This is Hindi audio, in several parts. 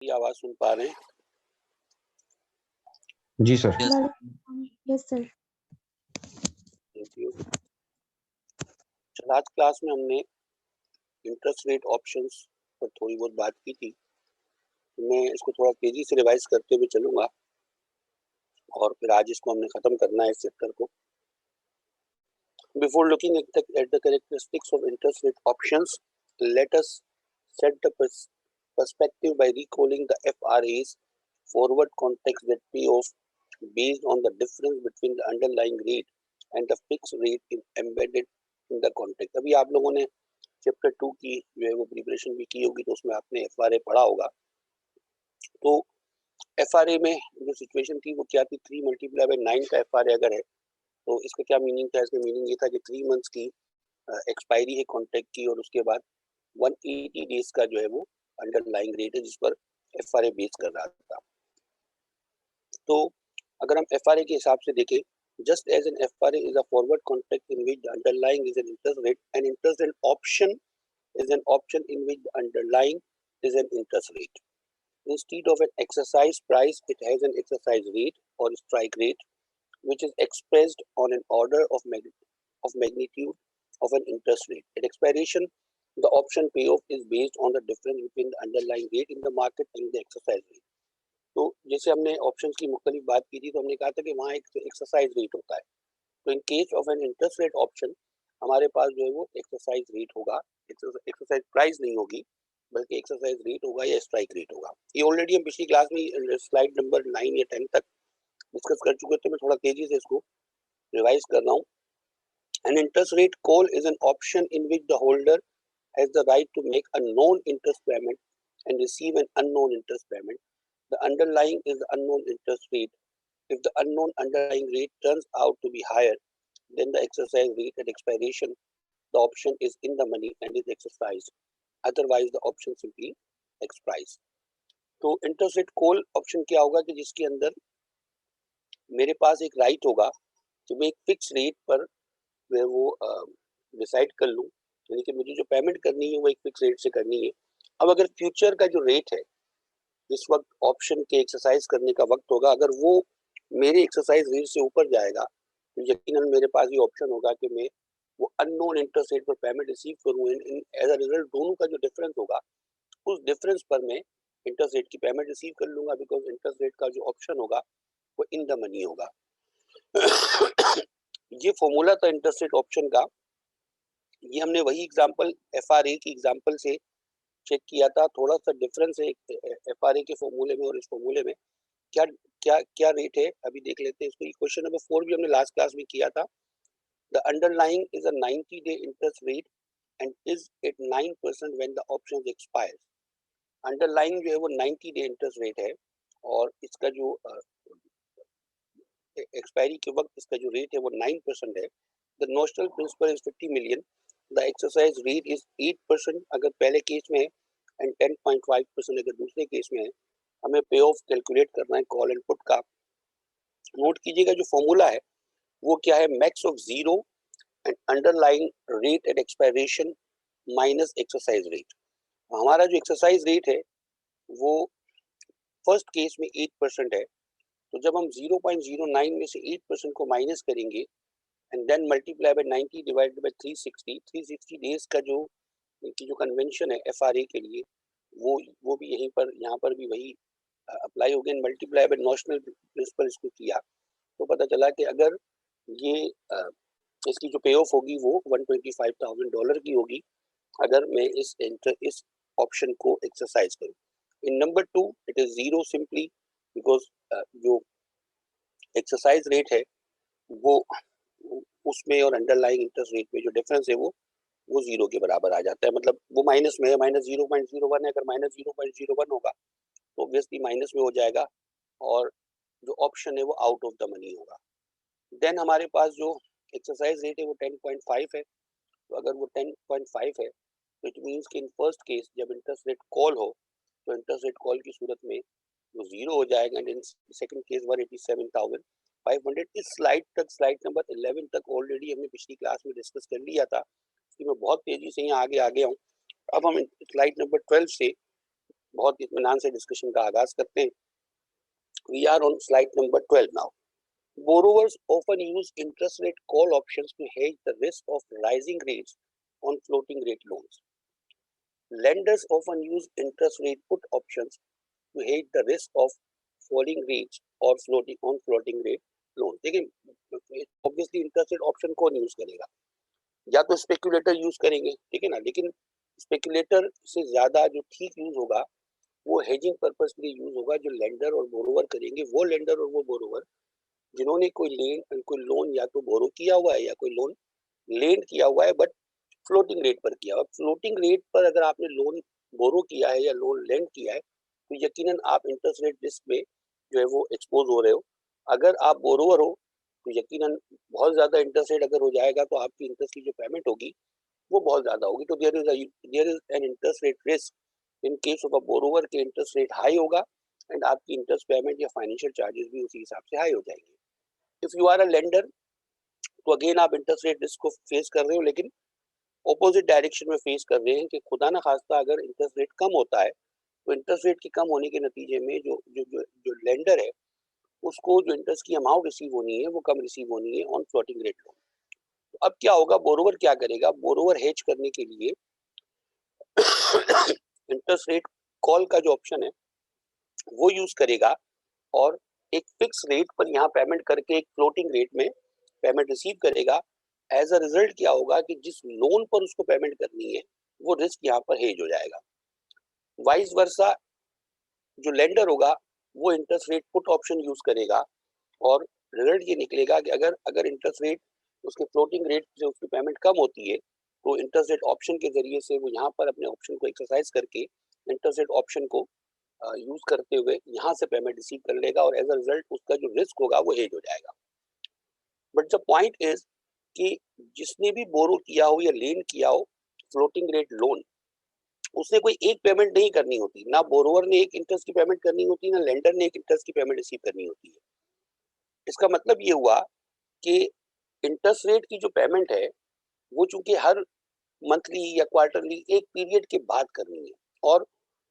की आवाज सुन पा रहे हैं? जी sir. Yes sir. Thank you. आज क्लास में हमने इंटरेस्ट रेट ऑप्शंस पर थोड़ी बहुत बात की थी। मैं इसको थोड़ा तेजी से रिवाइज करते हुए चलूंगा और फिर आज इसको हमने खत्म करना है इस चैप्टर को। Before looking at the characteristics of interest rate options, let us set the perspective by recalling the FRA's forward context that pay off based on the difference between the underlying rate and the fixed rate embedded in the contract. अभी आप लोगों ने चैप्टर 2 की जो है वो प्रिपरेशन भी की होगी, तो उसमें आपने FRA पढ़ा होगा। तो FRA में जो सिचुएशन थी वो क्या थी, 3 × 9 का FRA अगर है तो इसका क्या मीनिंग था? इसका मीनिंग ये था कि 3 मंथ्स की एक्सपायरी है कॉन्ट्रैक्ट की और उसके बाद 180 डेज का जो है वो अंडरलाइंग रेट है जिस पर एफआरए बेस कर रहा था। तो अगर हम एफआरए के हिसाब से देखें, just as an FRA is a forward contract in which the underlying is an interest rate, and interest rate option is an option in which the underlying is an interest rate. Instead of an exercise price, it has an exercise rate or strike rate, which is expressed on an order of magnitude of an interest rate. At expiration, the option payoff is based on the difference between the underlying rate in the market and the exercise rate. तो जैसे हमने ऑप्शंस की मुख्तलिफ बात की थी, तो हमने कहा था कि वहाँ एक एक्सरसाइज रेट होता है। तो इन case of N interest rate option हमारे पास जो है वो एक्सरसाइज रेट होगा, एक्सरसाइज प्राइस नहीं होगी, बल्कि एक्सरसाइज रेट होगा या स्ट्राइक रेट होगा। ये ऑलरेडी हम पिछली क्लास में स्लाइड नंबर 9 या 10 तक डिस्कस कर चुके थे। मैं थोड़ा तेजी से इसको रिवाइज कर रहा हूँ। An interest rate call is an option in which the holder has the right to make a known interest payment and receive an unknown interest payment. The underlying is the unknown interest rate. If the unknown underlying rate turns out to be higher than the exercise rate at expiration, the option is in the money and is exercised. Otherwise, the option simply expires. तो इंटरेस्ट रेट कॉल ऑप्शन क्या होगा कि जिसके अंदर मेरे पास एक राइट होगा कि मैं एक फिक्स रेट पर वो डिसाइड कर लूं, यानी कि मुझे जो पेमेंट करनी है वो एक फिक्स रेट से करनी है। अब अगर फ्यूचर का जो रेट है जिस वक्त ऑप्शन के एक्सरसाइज करने का वक्त होगा, अगर वो मेरे एक्सरसाइज रेट से ऊपर जाएगा तो यकीनन मेरे पास ये ऑप्शन होगा कि मैं वो अननोन इंटरेस्ट रेट पर पेमेंट रिसीव करूँ। एज अ रिजल्ट दोनों का जो डिफरेंस होगा उस डिफरेंस पर मैं इंटरेस्ट रेट की पेमेंट रिसीव कर लूंगा, बिकॉज इंटरेस्ट रेट का जो ऑप्शन होगा वो इन द मनी होगा। ये फॉर्मूला था इंटरेस्ट रेट ऑप्शन का। ये हमने वही एग्जांपल एफआरए की एग्जांपल से चेक किया था। थोड़ा सा डिफरेंस है एफआरए के फॉर्मूले में और इस फॉर्मूले में। क्या क्या क्या रेट है अभी देख लेते हैं इसको। ये क्वेश्चन नंबर 4 भी हमने लास्ट क्लास में किया था। The underlying is a 90 day interest rate and is at 9% when the options expire. Underlying जो है वो 90 डे इंटरेस्ट रेट है और इसका जो एक्सपायरी के वक्त इसका जो रेट है वो 9% है। The notional principal is 50 million. The exercise rate is 8% अगर पहले केस में है एंड 10.5% अगर दूसरे केस में है। हमें पे ऑफ कैलकुलेट करना है कॉल एंड पुट का। नोट कीजिएगा जो फॉर्मूला है वो क्या है, max of zero and underlying rate at expiration minus exercise rate. हमारा जो एक्सरसाइज रेट है वो फर्स्ट केस में 8% है, तो जब हम 0.09 में से 8% को माइनस करेंगे and then multiply by 90 divided by 360 days का जो इनकी जो कन्वेंशन है एफआरए के लिए वो भी यहाँ पर भी वही अप्लाई हो गया। मल्टीप्लाई बाय नोशनल प्रिंसिपल इसको किया तो पता चला कि अगर ये इसकी जो पे ऑफ होगी वो $125,000 की होगी अगर मैं इस ऑप्शन को एक्सरसाइज करूँ। In number 2 it is zero simply because जो एक्सरसाइज रेट है वो उसमें और अंडरलाइंग इंटरेस्ट रेट में जो डिफरेंस है वो जीरो के बराबर आ जाता है। मतलब वो माइनस में है, -0.01 है। अगर -0.01 होगा तो ऑब्वियसली माइनस में हो जाएगा और जो ऑप्शन है वो आउट ऑफ द मनी होगा। देन हमारे पास जो एक्सरसाइज रेट है वो 10.5 है। तो अगर वो 10.5 है तो इट मीन्स कि इन फर्स्ट केस जब इंटरेस्ट रेट कॉल हो तो इंटरेस्ट रेट कॉल की सूरत में वो जीरो हो जाएगा एंड इन सेकंड केस 187,500। इस स्लाइड नंबर 11 तक ऑलरेडी हमने पिछली क्लास में डिस्कस कर लिया था, इसलिए मैं बहुत तेजी से यहाँ आगे आ गया हूँ। अब हम स्लाइड नंबर 12 से बहुत इत्मीनान से डिस्कशन का आगाज करते हैं। We are on slide number 12 now. Borrowers often use interest rate call options to hedge the risk of rising rates on floating rate loans. Lenders often use interest rate put options to hedge the risk of falling rates or floating rate loans. देखिए ऑब्वियसली इंटरेस्ट रेट ऑप्शन कौन यूज करेगा, या तो स्पेकुलेटर यूज करेंगे, ठीक है ना, लेकिन स्पेकुलेटर से ज्यादा जो ठीक यूज होगा वो हेजिंग पर्पस के लिए यूज होगा। जो लेंडर और बोरोवर करेंगे, वो लेंडर और वो बोरोवर जिन्होंने कोई लोन या तो बोरो किया हुआ है या कोई लोन लेंड किया हुआ है, बट फ्लोटिंग रेट पर किया हुआ। फ्लोटिंग रेट पर अगर आपने लोन बोरो किया है या लोन लेंड किया है तो यकीनन आप इंटरेस्ट रेट रिस्क में जो है वो एक्सपोज हो रहे हो। अगर आप बोरोवर हो तो यकीनन बहुत ज्यादा इंटरेस्ट रेट अगर हो जाएगा तो आपकी इंटरेस्ट की जो पेमेंट होगी वो बहुत ज्यादा होगी। तो there is an interest rate risk in case of a borrower के इंटरेस्ट रेट हाई होगा एंड आपकी इंटरेस्ट पेमेंट या फाइनेंशियल चार्जेस भी उसी हिसाब से हाई हो जाएंगे। If you are a lender तो अगेन आप इंटरेस्ट रेट रिस्क को फेस कर रहे हो, लेकिन ऑपोजिट डायरेक्शन में फेस कर रहे हैं कि खुदा ना खास्ता अगर इंटरेस्ट रेट कम होता है तो इंटरेस्ट रेट के कम होने के नतीजे में जो जो जो जो लेंडर है उसको जो इंटरेस्ट की अमाउंट रिसीव होनी है वो कम रिसीव होनी है ऑन फ्लोटिंग रेट लोन। तो अब क्या होगा, बोरोवर क्या करेगा, बोरोवर हेज करने के लिए इंटरेस्ट रेट कॉल का जो ऑप्शन है वो यूज करेगा और एक फिक्स रेट पर यहाँ पेमेंट करके एक फ्लोटिंग रेट में पेमेंट रिसीव करेगा। एज अ रिजल्ट क्या होगा कि जिस लोन पर उसको पेमेंट करनी है वो रिस्क यहाँ पर हेज हो जाएगा। वाइस वर्सा जो लेंडर होगा वो interest rate put option use करेगा और रिजल्ट ये निकलेगा कि अगर अगर इंटरेस्ट रेट उसके फ्लोटिंग रेट से उसकी पेमेंट कम होती है तो इंटरेस्ट रेट ऑप्शन के जरिए से वो यहाँ पर अपने ऑप्शन को एक्सरसाइज करके इंटरेस्ट रेट ऑप्शन को यूज करते हुए यहाँ से पेमेंट रिसीव कर लेगा और एज अ रिजल्ट उसका जो रिस्क होगा वो हेज हो जाएगा। बट द पॉइंट इज कि जिसने भी बोरो किया हो या लेन किया हो फ्लोटिंग रेट लोन, उसने कोई एक पेमेंट नहीं करनी होती, ना बोरोवर ने एक इंटरेस्ट की पेमेंट करनी होती, ना लेंडर ने एक इंटरेस्ट की पेमेंट रिसीव करनी होती है। इसका मतलब ये हुआ कि इंटरेस्ट रेट की जो पेमेंट है वो चूंकि हर मंथली या क्वार्टरली एक पीरियड के बाद करनी है, और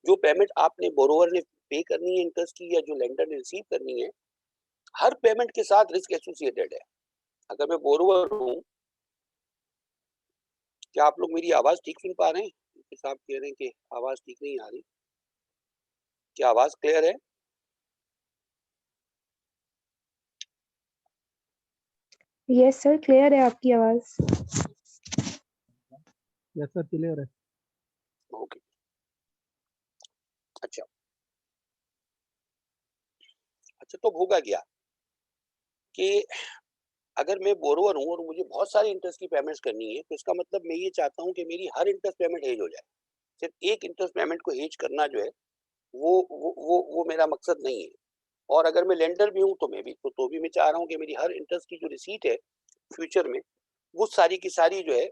जो पेमेंट आपने बोरोवर ने पे करनी है इंटरेस्ट की या जो लेंडर ने रिसीव करनी है, हर पेमेंट के साथ रिस्क एसोसिएटेड है। अगर मैं बोरोवर हूँ, क्या आप लोग मेरी आवाज ठीक सुन पा रहे हैं? साहब कह रहे हैं कि आवाज ठीक नहीं आ रही, क्या आवाज क्लियर है? यस सर, क्लियर है आपकी आवाज। यस सर, क्लियर है। ओके, अच्छा अच्छा, तो होगा क्या कि अगर मैं बोरोवर हूँ और मुझे बहुत सारी इंटरेस्ट की पेमेंट्स करनी है तो इसका मतलब मैं ये चाहता हूँ कि मेरी हर इंटरेस्ट पेमेंट हेज हो जाए। सिर्फ एक इंटरेस्ट पेमेंट को हेज करना जो है वो मेरा मकसद नहीं है। और अगर मैं लेंडर भी हूँ तो मैं भी तो भी मैं चाह रहा हूँ कि मेरी हर इंटरेस्ट की जो रिसीट है फ्यूचर में वो सारी की सारी जो है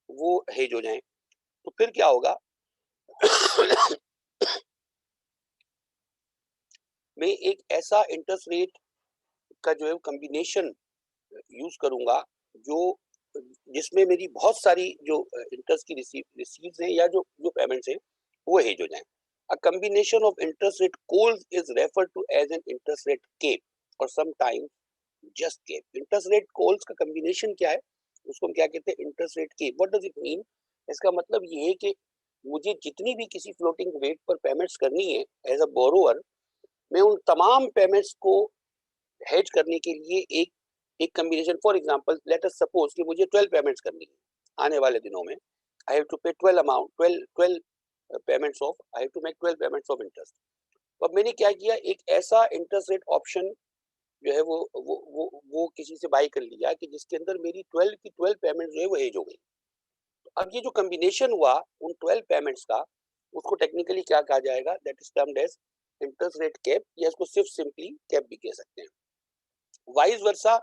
वो हेज हो जाए। तो फिर क्या होगा मैं एक ऐसा इंटरेस्ट रेट का जो है कॉम्बिनेशन यूज करूंगा जो जिसमें मेरी बहुत सारी जो इंटरेस्ट की रिसीव्स हैं या जो जो पेमेंट्स हैं वो हेज हो जाएं। A combination of interest rate calls is referred to as an interest rate cap or sometimes just cap. Interest rate calls का combination क्या है, उसको हम क्या कहते हैं, interest rate cap. What does it mean? इसका मतलब ये है कि मुझे जितनी भी किसी फ्लोटिंग रेट पर पेमेंट्स करनी है एज अ बोरोवर, मैं उन तमाम पेमेंट्स को हेज करने के लिए एक combination, for example let us suppose कि मुझे 12 पेमेंट्स करनी है आने वाले दिनों में। आई have to pay 12 payments of, I have to make 12 payments of interest. तो अब मैंने क्या किया, एक ऐसा इंटरेस्ट रेट ऑप्शन जो है वो किसी से बाय कर लिया कि जिसके अंदर मेरी 12 की 12 पेमेंट जो है वो हेज हो गई। तो अब ये जो कॉम्बिनेशन हुआ उन 12 पेमेंट्स का, उसको टेक्निकली क्या कहा जाएगा, that is termed as interest rate cap, या इसको सिर्फ सिंपली कैप भी कह सकते हैं। Vice versa,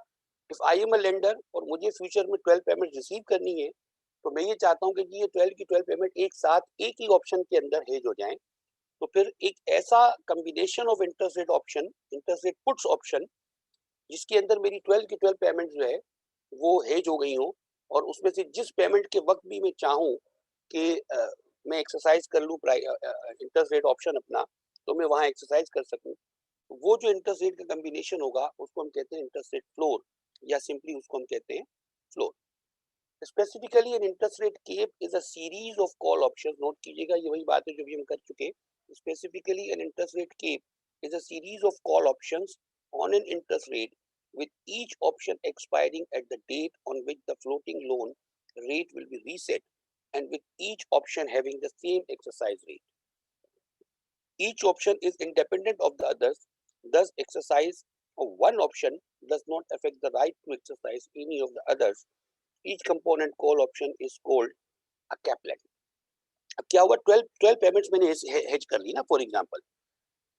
if I am a lender और मुझे फ्यूचर में 12 पेमेंट रिसीव करनी है तो मैं ये चाहता हूँ कि ये 12 की 12 पेमेंट एक साथ एक ही ऑप्शन के अंदर हेज हो जाएं। तो फिर एक ऐसा combination of interest rate option, interest rate puts option, जिसके अंदर मेरी 12 की 12 पेमेंट जो है वो हेज हो गई हो और उसमें से जिस पेमेंट के वक्त भी मैं चाहूँ कि मैं एक्सरसाइज कर लूँ इंटरेस्ट रेट ऑप्शन अपना, तो मैं वहाँ एक्सरसाइज कर सकूँ। वो जो इंटरेस्ट रेट का कॉम्बिनेशन होगा उसको हम कहते हैं इंटरेस्ट रेट फ्लोर, या सिंपली उसको हम कहते हैं floor. Specifically an interest rate cap is a series of call options. Note कीजिएगा, ये वही बात है जो भी हम कर चुके। Specifically an interest rate cap is a series of call options on an interest rate, with each option expiring at the date on which the floating loan rate will be reset, and with each option having the same exercise rate. Each option is independent of the others, thus exercise of one option does not affect the right to exercise any of the others. Each component call option is called a caplet. अब क्या हुआ, 12 पेमेंट्स मैंने हेज कर ली ना। फॉर एग्जांपल,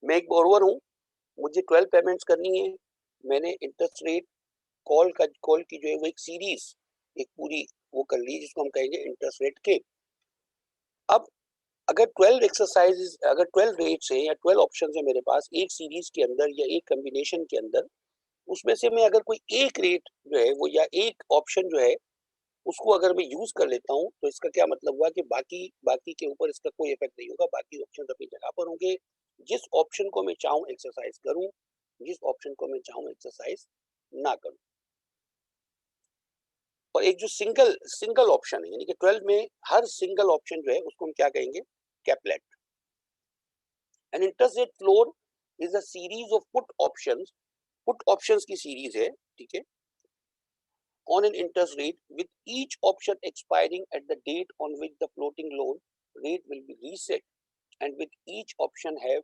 मैं एक बोरोवर हूँ, मुझे 12 पेमेंट्स करनी है। मैंने इंटरेस्ट रेट कॉल की जो है वो एक सीरीज, एक पूरी वो कर ली, जिसको हम कहेंगे इंटरेस्ट रेट के। अब अगर 12 एक्सरसाइजेस, अगर 12 रेट्स हैं या 12 ऑप्शंस है मेरे पास एक सीरीज के अंदर या एक कॉम्बिनेशन के अंदर, उसमें से मैं अगर कोई एक रेट जो है वो या एक ऑप्शन जो है उसको अगर मैं यूज कर लेता हूँ, तो इसका क्या मतलब हुआ कि बाकी बाकी के ऊपर इसका कोई इफेक्ट नहीं होगा। बाकी ऑप्शन अपनी जगह पर होंगे। जिस ऑप्शन को मैं चाहूँ एक्सरसाइज करूँ, जिस ऑप्शन को मैं चाहूँ एक्सरसाइज ना करूँ। और एक जो सिंगल सिंगल ऑप्शन है, यानी कि 12 में हर सिंगल ऑप्शन जो है उसको हम क्या कहेंगे, Capulet. N interest rate floor is a series of put options की सीरीज है, ठीक है, on an interest rate, with each option expiring at the date on which the floating loan rate will be reset, and with each option have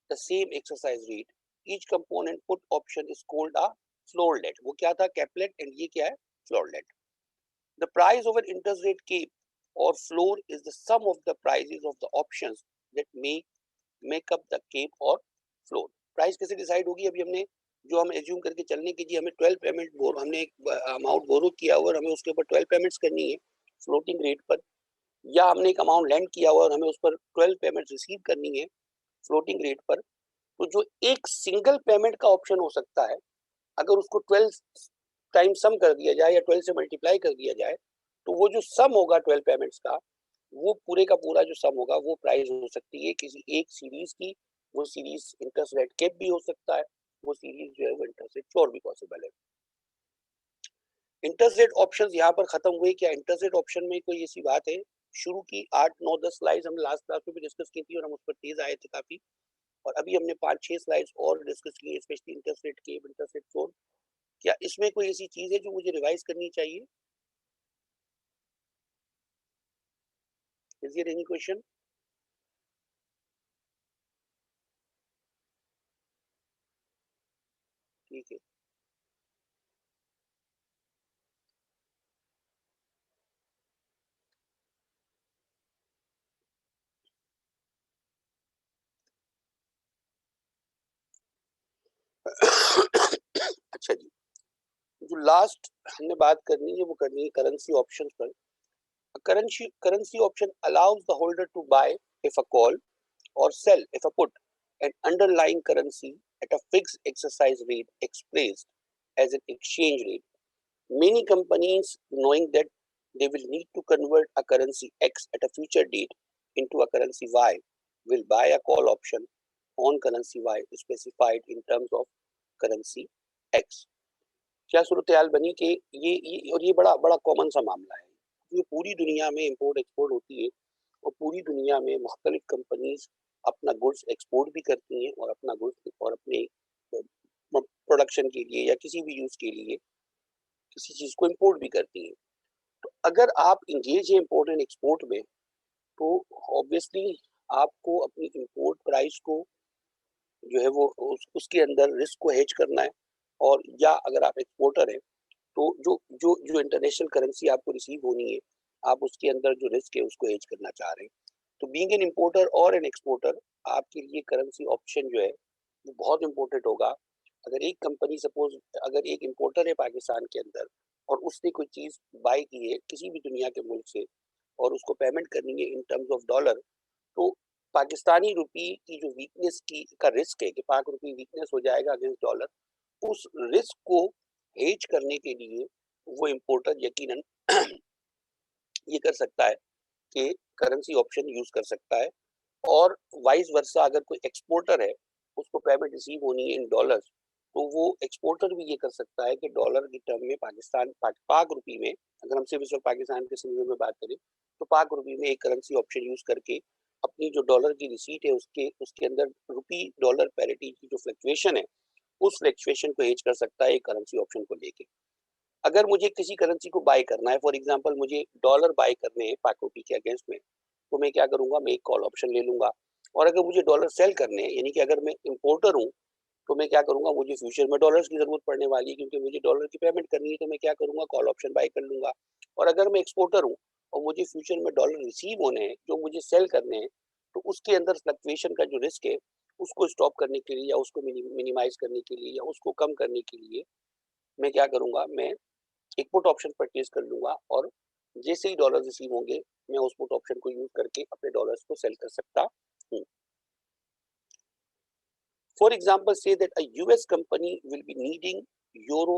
the same exercise rate. Each component put option is called a floorlet. वो क्या था, कैपलेट, एंड ये क्या है, फ्लोरलेट. The price of an interest rate cap or floor is the sum of the prices of the options that make up the cap or floor. Price कैसे डिसाइड होगी, अभी हमने जो हम एज्यूम करके चलने की, जी हमें 12 पेमेंट हमने एक अमाउंट बोरो किया हुआ और हमें उसके ऊपर 12 पेमेंट्स करनी है फ्लोटिंग रेट पर, या हमने एक अमाउंट लैंड किया हुआ और हमें उस पर 12 पेमेंट्स रिसीव करनी है फ्लोटिंग रेट पर। तो जो एक सिंगल पेमेंट का ऑप्शन हो सकता है, अगर उसको 12 टाइम सम कर दिया जाए या 12 से मल्टीप्लाई कर दिया जाए, तो वो जो सम होगा 12 पेमेंट्स का, वो पूरे का पूरा जो सम होगा वो प्राइस हो सकती है किसी एक सीरीज की। वो सीरीज इंटरेस्ट रेट कैप भी हो सकता है, वो सीरीज जो है वो इंटरेस्ट रेट फ्लोर भी पॉसिबल है। इंटरेस्ट रेट ऑप्शंस यहाँ पर खत्म हुए क्या? इंटरेस्ट रेट ऑप्शन में कोई ऐसी बात है शुरू की 8 9 10 स्लाइड्स हम लास्ट क्लास में भी डिस्कस की थी और हम उस पर तेज आए थे काफी, और अभी हमने 5 6 स्लाइड्स और डिस्कस की, specially interest rate cap, interest rate floor. क्या इसमें कोई ऐसी चीज है जो मुझे रिवाइज करनी चाहिए? Is there any question? ठीक है। अच्छा जी, जो लास्ट हमने बात करनी है वो करनी है करेंसी ऑप्शंस पर। Currency option allows the holder to buy if a call or sell if a put an underlying currency at a fixed exercise rate expressed as an exchange rate. Many companies, knowing that they will need to convert a currency X at a future date into a currency Y, will buy a call option on currency Y specified in terms of currency X. क्या सूरत हाल बनी कि ये बड़ा बड़ा कॉमन सा मामला है। ये पूरी दुनिया में इंपोर्ट एक्सपोर्ट होती है और पूरी दुनिया में मुख्तलिफ कंपनीज अपना गुड्स एक्सपोर्ट भी करती हैं और अपना गुड्स और अपने प्रोडक्शन के लिए या किसी भी यूज के लिए किसी चीज को इंपोर्ट भी करती हैं। तो अगर आप इंगेज हैं इंपोर्ट एंड एक्सपोर्ट में, तो ऑब्वियसली आपको अपनी इंपोर्ट प्राइस को जो है वो उसके अंदर रिस्क को हेज करना है, और या अगर आप एक्सपोर्टर हैं तो जो जो जो इंटरनेशनल करेंसी आपको रिसीव होनी है, आप उसके अंदर जो रिस्क है उसको हेज करना चाह रहे हैं। तो बीइंग एन इंपोर्टर और एन एक्सपोर्टर, आपके लिए करेंसी ऑप्शन जो है वो बहुत इंपॉर्टेंट होगा। अगर एक कंपनी सपोज, अगर एक इंपोर्टर है पाकिस्तान के अंदर और उसने कोई चीज बाय की है किसी भी दुनिया के मुल्क से और उसको पेमेंट करनी है इन टर्म्स ऑफ डॉलर, तो पाकिस्तानी रुपी की जो वीकनेस की का रिस्क है कि पाक रुपी वीकनेस हो जाएगा अगेंस्ट डॉलर, उस रिस्क को हेज करने के लिए वो इंपोर्टर यकीनन ये कर सकता है के करेंसी ऑप्शन यूज कर सकता है। और वाइस वर्सा अगर कोई एक्सपोर्टर है, उसको पेमेंट रिसीव होनी है इन डॉलर्स, तो वो एक्सपोर्टर भी ये कर सकता है कि डॉलर की टर्म में पाक रुपी में, अगर हम सिर्फ इस वक्त पाकिस्तान के सिनेरियो में बात करें, तो पाक रुपी में एक करेंसी ऑप्शन यूज करके अपनी जो डॉलर की रिसीट है उसके अंदर रुपी डॉलर पैरिटी की जो फ्लक्चुएशन है, उस फ्लक्चुएशन को हेज कर सकता है एक करेंसी ऑप्शन को लेके। अगर मुझे किसी करेंसी को बाय करना है, फॉर एग्जांपल मुझे डॉलर बाय करने हैं पाक रुपी के अगेंस्ट में, तो मैं क्या करूंगा, मैं एक कॉल ऑप्शन ले लूंगा। और अगर मुझे डॉलर सेल करने हैं, यानी कि अगर मैं इंपोर्टर हूँ, तो मैं क्या करूंगा, मुझे फ्यूचर में डॉलर्स की जरूरत पड़ने वाली है क्योंकि मुझे डॉलर की पेमेंट करनी है, तो मैं क्या करूंगा, कॉल ऑप्शन बाय कर लूंगा। और अगर मैं एक्सपोर्टर हूँ और मुझे फ्यूचर में डॉलर रिसीव होने हैं जो मुझे सेल करने हैं, तो उसके अंदर फ्लक्चुएशन का जो रिस्क है उसको स्टॉप करने के लिए या उसको मिनिमाइज करने के लिए या उसको कम करने के लिए मैं क्या करूंगा, मैं एक पुट ऑप्शन परचेज कर लूंगा और जैसे ही डॉलर रिसीव होंगे मैं उस पुट ऑप्शन को यूज करके अपने डॉलर्स को सेल कर सकता हूँ। For example, say that a US company will be needing euro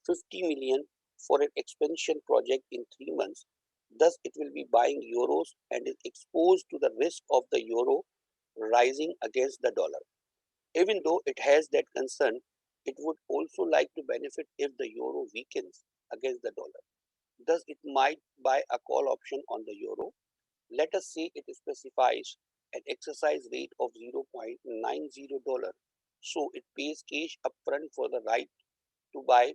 50 million for an expansion project in 3 months. Thus, it will be buying euros and is exposed to the risk of the euro rising against the dollar. Even though it has that concern, it would also like to benefit if the euro weakens against the dollar. Thus, it might buy a call option on the euro. Let us say it specifies an exercise rate of $0.90. So it pays cash upfront for the right to buy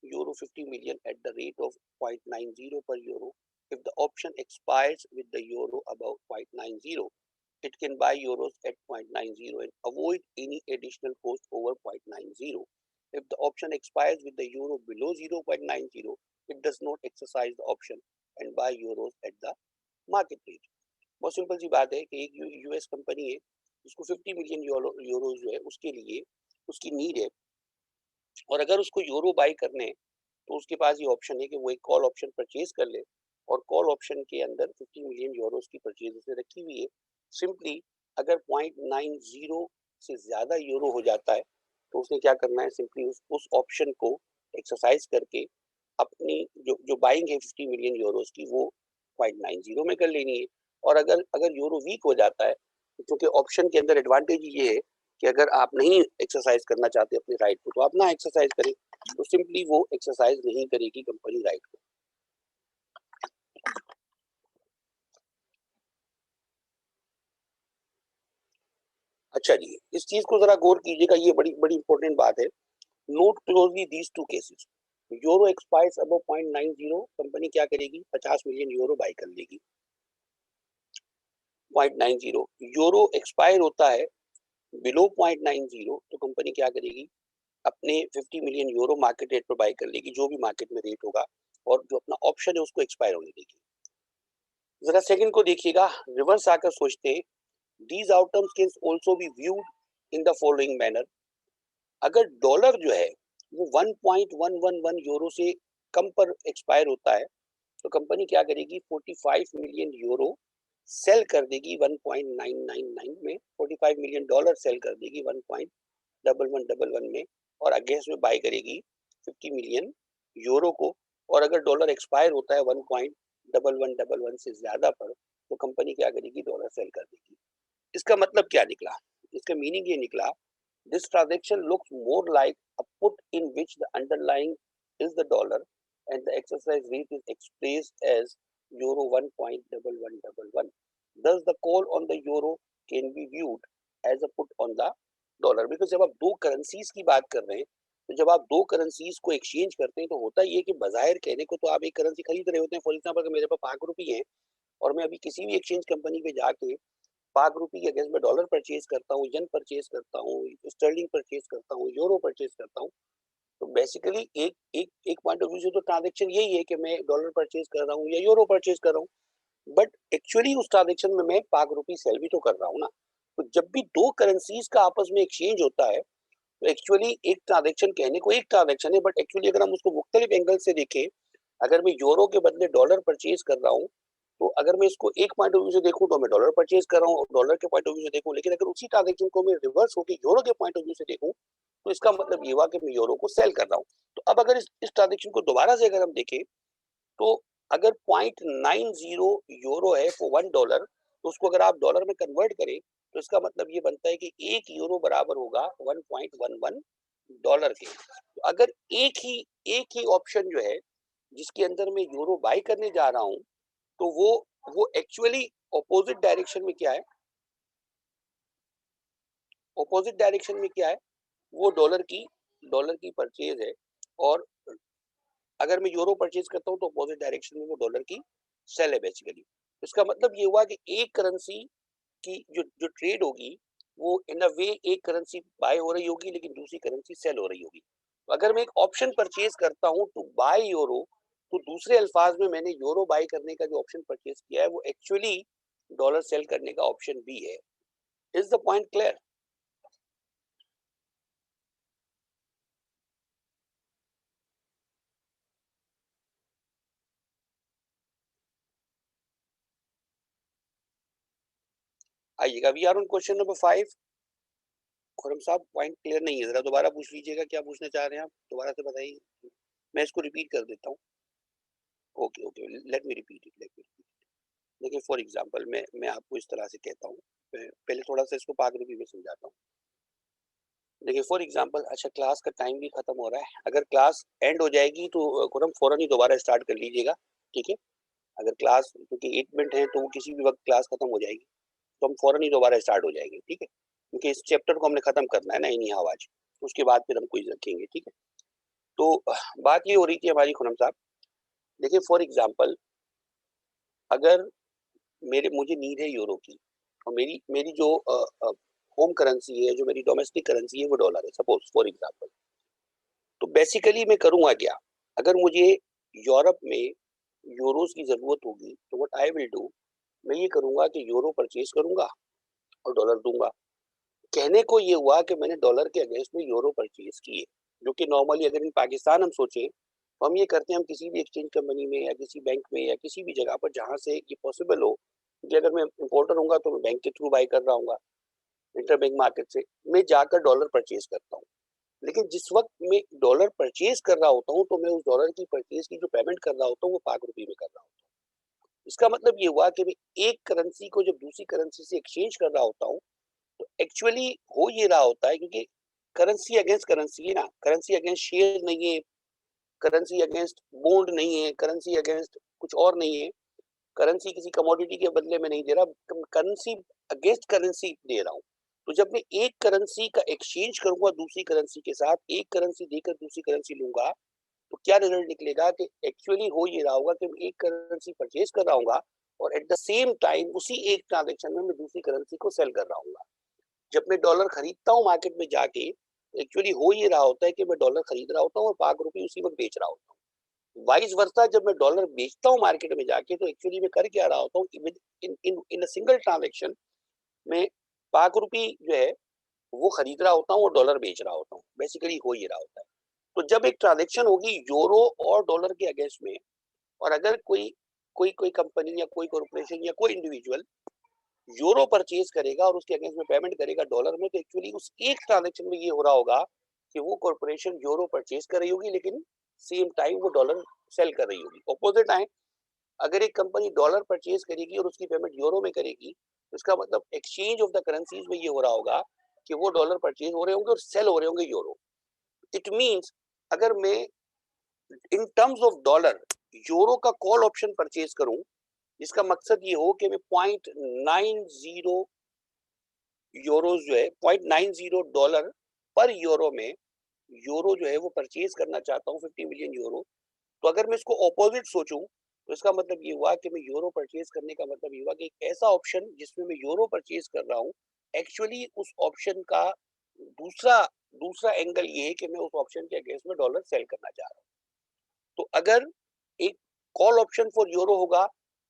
euro 50 million at the rate of 0.90 per euro. If the option expires with the euro above 0.90, it can buy euros at 0.90 and avoid any additional cost over 0.90. If the option expires with the euro below 0.90, it does not exercise the option and buy euros at the market rate. बहुत सिंपल सी बात है कि एक यूएस कंपनी है जिसको 50 मिलियन यूरो जो है उसके लिए उसकी नीड है, और अगर उसको यूरो बाय करने हैं तो उसके पास ये ऑप्शन है कि वो एक कॉल ऑप्शन परचेज कर ले, और कॉल ऑप्शन के अंदर 50 मिलियन यूरोस की परचेज उसे रखी हुई है। सिंपली अगर 0.90 से ज्यादा यूरो हो जाता है तो उसने क्या करना है, सिंपली उस ऑप्शन को एक्सरसाइज करके अपनी जो बाइंग है 50 मिलियन यूरोस की वो 0.90 में कर लेनी है। और अगर अगर यूरो वीक हो जाता है, क्योंकि ऑप्शन के अंदर एडवांटेज ये है कि अगर आप नहीं एक्सरसाइज करना चाहते अपने राइट को, तो आप ना एक्सरसाइज करें, तो सिंपली वो एक्सरसाइज नहीं करेगी कंपनी राइट को। अच्छा जी, इस चीज को जरा गौर कीजिएगा, ये बड़ी बड़ी इंपॉर्टेंट बात है। Note closely these two cases. Euro expires above 0.90, company क्या करेगी, 50 मिलियन यूरो बाय कर लेगी। 0.90 यूरो एक्सपायर होता है बिलो 0.90, तो कंपनी क्या करेगी, अपने 50 मिलियन यूरो मार्केट रेट पर बाय कर लेगी, जो भी मार्केट में रेट होगा, और जो अपना ऑप्शन है उसको एक्सपायर होने देगी। जरा सेकंड को देखिएगा, रिवर्स आकर सोचते हैं। These outcomes can also be viewed in the following manner. अगर डॉलर जो है वो 1.111 यूरो से कम पर एक्सपायर होता है, तो कंपनी क्या करेगी, 45 मिलियन यूरो सेल कर देगी 1.999 में, 45 मिलियन डॉलर सेल कर देगी 1.1111 में, और अगेंस्ट में बाय करेगी 50 मिलियन यूरो को। और अगर डॉलर एक्सपायर होता है 1.1111 से ज्यादा पर, तो कंपनी क्या करेगी, डॉलर सेल कर देगी। इसका मतलब क्या निकला, इसका मीनिंग ये निकला, this transaction looks more like a put in which the underlying is the dollar and the exercise rate is expressed as euro 1.1111. Thus the call on the euro can be viewed as a put on the dollar, because जब आप दो करेंसीज की बात कर रहे हैं, तो जब आप दो करेंसीज को एक्सचेंज करते हैं तो होता ये कि बजाहिर कहने को तो आप एक करेंसी खरीद रहे होते हैं। फॉर एग्जाम्पल अगर मेरे पास पाक रुपी है और मैं अभी किसी भी एक्सचेंज कंपनी पे जाके पाक रुपी के अगेंस्ट में डॉलर परचेज करता हूँ, येन परचेज करता हूँ, स्टर्लिंग परचेज करता हूँ, यूरो परचेज करता हूँ, तो बेसिकली एक एक एक पॉइंट ऑफ व्यू से तो ट्रांजैक्शन यही है कि मैं डॉलर परचेज कर रहा हूँ या यूरो परचेज कर रहा हूँ, बट एक्चुअली उस ट्रांजैक्शन में मैं पाक रुपी सेल भी तो कर रहा हूँ ना। तो जब भी दो करेंसीज का आपस में एक्सचेंज होता है, तो एक्चुअली एक ट्रांजैक्शन कहने को एक ट्रांजैक्शन है, बट एक्चुअली अगर हम उसको मुख्तलिफ एंगल से देखें, अगर मैं यूरो के बदले डॉलर परचेज कर रहा हूँ, तो अगर मैं इसको एक पॉइंट ऑफ व्यू से देखूं तो मैं डॉलर परचेज कर रहा हूँ डॉलर के पॉइंट ऑफ व्यू से देखूं, लेकिन अगर उसी ट्रांजैक्शन को मैं रिवर्स होकर यूरो के पॉइंट ऑफ व्यू से देखूं, तो इसका मतलब ये हुआ कि मैं यूरो को सेल कर रहा हूँ। तो अब अगर इस ट्रांजैक्शन को दोबारा से अगर हम देखें, तो अगर 0.90 यूरो है फॉर $1, तो उसको अगर आप डॉलर में कन्वर्ट करें तो इसका मतलब ये बनता है कि 1 यूरो बराबर होगा 1.11 डॉलर के। तो अगर एक ही ऑप्शन जो है जिसके अंदर मैं यूरो बाय करने जा रहा हूं, तो वो एक्चुअली ऑपोजिट डायरेक्शन में क्या है, ऑपोजिट डायरेक्शन में क्या है, वो डॉलर की परचेज है। और अगर मैं यूरो परचेज करता हूं तो ऑपोजिट डायरेक्शन में वो डॉलर की सेल है बेसिकली। इसका मतलब ये हुआ कि एक करेंसी की जो जो ट्रेड होगी वो इन अ वे एक करेंसी बाय हो रही होगी लेकिन दूसरी करेंसी सेल हो रही होगी। तो अगर मैं एक ऑप्शन परचेज करता हूं टू बाय यूरो, तो दूसरे अल्फाज में मैंने यूरो बाय करने का जो ऑप्शन परचेज किया है वो एक्चुअली डॉलर सेल करने का ऑप्शन भी है। Is the point clear? आइएगा, we are on question number 5। Khurram साहब पॉइंट क्लियर नहीं है, जरा दोबारा पूछ लीजिएगा, क्या पूछना चाह रहे हैं आप, दोबारा से बताइए, मैं इसको रिपीट कर देता हूँ। Okay okay, let me repeat it, let me. देखिए फॉर एग्जांपल मैं आपको इस तरह से कहता हूँ, पहले थोड़ा सा इसको पागलपी में समझाता हूँ। देखिए फॉर एग्जांपल, अच्छा क्लास का टाइम भी खत्म हो रहा है, अगर क्लास एंड हो जाएगी तो खुरम फौरन ही दोबारा स्टार्ट कर लीजिएगा, ठीक है? अगर क्लास क्योंकि 8 मिनट है तो वो किसी भी वक्त क्लास खत्म हो जाएगी, तो हम फौरन ही दोबारा स्टार्ट हो जाएंगे, ठीक है? क्योंकि इस चैप्टर को हमने खत्म करना है ना इन्हीं आवाज, उसके बाद फिर हम क्विज रखेंगे, ठीक है? तो बात ये हो रही थी हमारी खुरम साहब। देखिए फॉर एग्जांपल, अगर मेरे मुझे नीड है यूरो की, और मेरी मेरी जो होम करेंसी है, जो मेरी डोमेस्टिक करेंसी है वो डॉलर है सपोज फॉर एग्जांपल। तो बेसिकली मैं करूंगा क्या, अगर मुझे यूरोप में यूरोस की जरूरत होगी तो व्हाट आई विल डू, मैं ये करूंगा कि यूरो परचेज करूंगा और डॉलर दूंगा। कहने को ये हुआ कि मैंने डॉलर के अगेंस्ट में यूरो परचेज किए, जो कि नॉर्मली अगर इन पाकिस्तान हम सोचें तो हम ये करते हैं, हम किसी भी एक्सचेंज कंपनी में या किसी बैंक में या किसी भी जगह पर जहां से ये पॉसिबल हो कि अगर मैं इंपोर्टर हूँ तो मैं बैंक के थ्रू बाई कर रहा हूँ, इंटर बैंक मार्केट से मैं जाकर डॉलर परचेज करता हूँ। लेकिन जिस वक्त मैं डॉलर परचेज कर रहा होता हूँ तो मैं उस डॉलर की परचेज की जो पेमेंट कर रहा होता हूँ वो पाक रुपये में कर रहा होता हूँ। इसका मतलब ये हुआ कि मैं एक करेंसी को जब दूसरी करेंसी से एक्सचेंज कर रहा होता हूँ तो एक्चुअली हो ये रहा होता है, क्योंकि करेंसी अगेंस्ट करेंसी है ना, करेंसी अगेंस्ट शेयर नहीं है, करेंसी अगेंस्ट बॉन्ड नहीं है, करेंसी अगेंस्ट कुछ और नहीं है, करेंसी किसी कमोडिटी के बदले में नहीं दे रहा, करेंसी अगेंस्ट करेंसी दे रहा हूँ। तो जब मैं एक करेंसी का एक्सचेंज करूंगा दूसरी करेंसी के साथ, एक करेंसी देकर दूसरी करेंसी लूंगा, तो क्या रिजल्ट निकलेगा कि एक्चुअली हो ये रहा होगा कि मैं एक करेंसी परचेज कर रहा हूँ और एट द सेम टाइम उसी एक ट्रांजेक्शन में मैं दूसरी करेंसी को सेल कर रहा हूँ। जब मैं डॉलर खरीदता हूँ मार्केट में जाके, एक्चुअली हो ये रहा होता है कि मैं डॉलर खरीद रहा होता हूँ और पाक रुपये उसी वक्त बेच रहा होता हूँ। वाइस वर्सा जब मैं डॉलर बेचता हूँ मार्केट में जाके, तो एक्चुअली मैं कर क्या रहा होता हूँ, इन इन इन अ सिंगल ट्रांजेक्शन में पाक रुपये जो है वो खरीद रहा होता हूँ और डॉलर बेच रहा होता हूँ, बेसिकली हो ये रहा होता है। तो जब एक ट्रांजेक्शन होगी यूरो और डॉलर के अगेंस्ट में, और अगर कोई कोई कोई कंपनी या कोई कॉर्पोरेशन या कोई इंडिविजुअल यूरो परचेज करेगा और उसके अगेंस्ट में पेमेंट करेगा डॉलर में, तो एक्चुअली उस एक ट्रांजेक्शन में ये हो रहा होगा कि वो कॉर्पोरेशन यूरो परचेज कर रही होगी लेकिन सेम टाइम वो डॉलर सेल कर रही होगी। ऑपोजिट है, अगर एक कंपनी डॉलर परचेज करेगी और उसकी पेमेंट यूरो में करेगी, तो इसका मतलब एक्सचेंज ऑफ द करेंसीज में ये हो रहा होगा कि वो डॉलर परचेज हो रहे होंगे और सेल हो रहे होंगे यूरो। इट मींस अगर मैं in terms of dollar euro का कॉल ऑप्शन परचेज करूं, जिसका मकसद ये हो कि मैं 0.90 यूरोज जो है, $0.90 पर यूरो में यूरो जो है वो परचेज करना चाहता हूँ 50 मिलियन यूरो। तो अगर मैं इसको ऑपोजिट सोचूं तो इसका मतलब ये हुआ कि मैं यूरो परचेज करने का मतलब ये हुआ कि एक ऐसा ऑप्शन जिसमें मैं यूरो परचेज कर रहा हूँ, एक्चुअली उस ऑप्शन का दूसरा दूसरा एंगल ये है कि मैं उस ऑप्शन के अगेंस्ट में डॉलर सेल करना चाह रहा हूँ। तो अगर एक कॉल ऑप्शन फॉर यूरो होगा,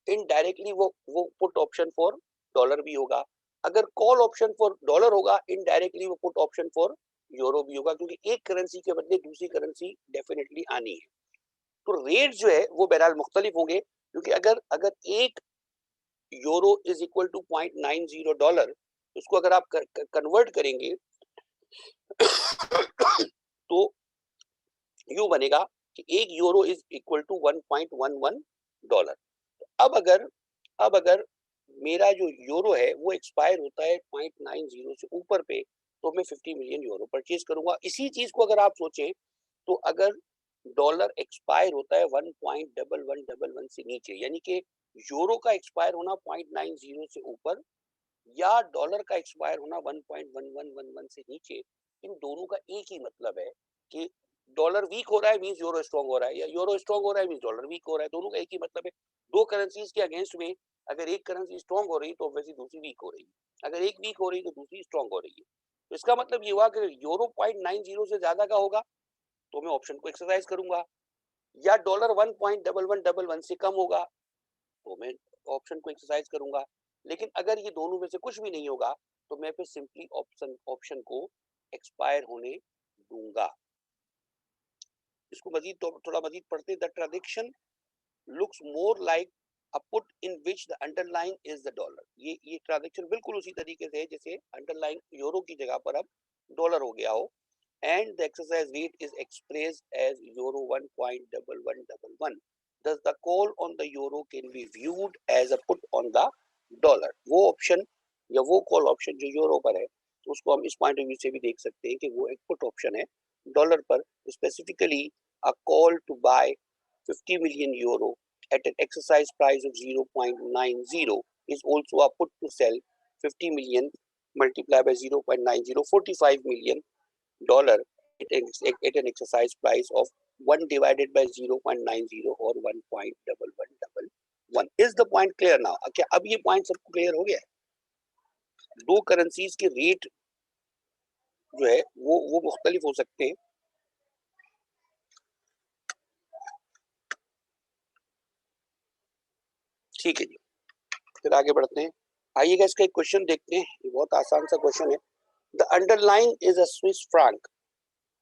इनडायरेक्टली वो पुट ऑप्शन फॉर डॉलर भी होगा। अगर कॉल ऑप्शन फॉर डॉलर होगा, इनडायरेक्टली वो पुट ऑप्शन फॉर यूरो भी होगा, क्योंकि एक करेंसी के बदले दूसरी करेंसी डेफिनेटली आनी है। तो रेट जो है वो बहरहाल मुख्तलिफ होंगे, क्योंकि अगर अगर एक यूरो इज इक्वल टू $0.90, उसको अगर आप कन्वर्ट करेंगे तो यूं बनेगा कि एक euro is equal to 1.11 dollar. अब अगर मेरा जो यूरो है वो एक्सपायर होता है 0.90 से ऊपर पे, तो मैं 50 मिलियन यूरो परचेज करूंगा। इसी चीज को अगर आप सोचें तो अगर डॉलर एक्सपायर होता है 1.1111 से नीचे, यानी कि यूरो का एक्सपायर होना 0.90 से ऊपर या डॉलर का एक्सपायर होना 1.1111 से नीचे, इन दोनों का एक ही मतलब है कि डॉलर वीक हो रहा है मींस यूरो स्ट्रांग हो रहा है, या यूरो स्ट्रांग हो रहा है मींस डॉलर वीक हो रहा है। दोनों का एक ही मतलब है। दो करेंसीज के अगेंस्ट में अगर एक करेंसी स्ट्रांग हो रही है तो वैसे दूसरी वीक हो रही है, अगर एक वीक हो रही है तो दूसरी स्ट्रांग हो रही है। तो इसका मतलब ये हुआ कि यूरो 0.90 से ज्यादा का होगा तो मैं ऑप्शन को एक्सरसाइज करूंगा, या डॉलर 1.1111 से कम होगा तो मैं ऑप्शन को एक्सरसाइज करूंगा। लेकिन अगर ये दोनों में से कुछ भी नहीं होगा तो मैं फिर सिंपली ऑप्शन को एक्सपायर होने दूंगा। इसको मजीद थोड़ा मजीद पढ़ते हैं। The transaction looks more like a put in which the underlying is the dollar। ये ट्रांजैक्शन बिल्कुल उसी तरीके से है जैसे अंडरलाइन यूरो की जगह पर अब डॉलर हो गया हो। And the exercise rate is expressed as euro 1.1111। thus the call on the euro can be viewed as a put on the dollar। वो ऑप्शन या वो कॉल ऑप्शन जो यूरो पर है उसको हम इस पॉइंट ऑफ व्यू से भी देख सकते हैं कि वो एक पुट ऑप्शन है डॉलर पर, specifically a call to buy 50 million euro at an exercise price of 0.90 is also a put to sell 50 million multiplied by 0.90, 45 million dollar at an exercise price of 1 divided by 0.90 or 1.1111। is the point clear now? क्या अब ये पॉइंट सबको क्लियर हो गया है? दो करेंसीज के रेट जो है वो मुख्तलिफ हो सकते हैं। ठीक है जी, फिर आगे बढ़ते हैं। आइएगा इसका एक क्वेश्चन देखते हैं, ये बहुत आसान सा क्वेश्चन है। The underline is a Swiss franc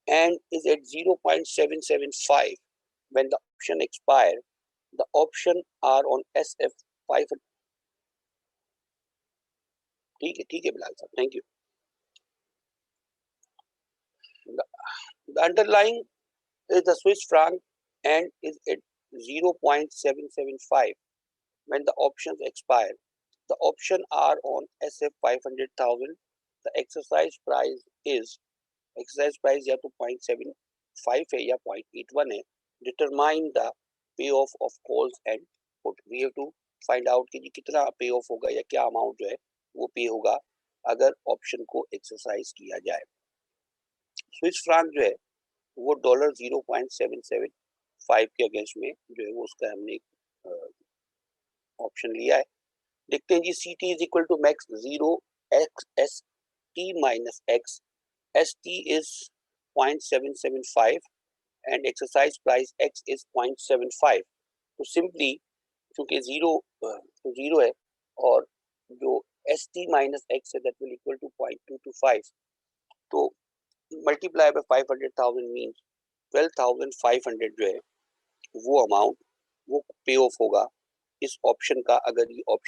and is at 0.775 when the option expire। The option are on SF 500। ठीक है बिलाल साहब, thank you. The underlying is the Swiss franc and is at 0.775 when the options expire। The option are on SF 500,000। The exercise price या तो 0.75 है या 0.81 है। Determine the payoff of calls and put। We have to find out कि कितना पे ऑफ होगा या क्या अमाउंट जो है वो पे होगा अगर ऑप्शन को एक्सरसाइज किया जाए। स्विस फ्रांक जो है वो डॉलर 0.775 के अगेंस्ट में जो है वो उसका हमने ऑप्शन लिया है। देखते हैं जी। C T is equal to max 0 X S T minus X. S T is 0.775 and exercise price x is 0.75। तो सिंपली क्योंकि जीरो है और जो एस टी माइनस एक्स है दैट विल इक्वल टू 0.225, तो मल्टीप्लाई बाय 500,000 मींस 12,500 जो है वो अमाउंट वो पे ऑफ होगा इस ऑप्शन का, अगर ये ऑप्शन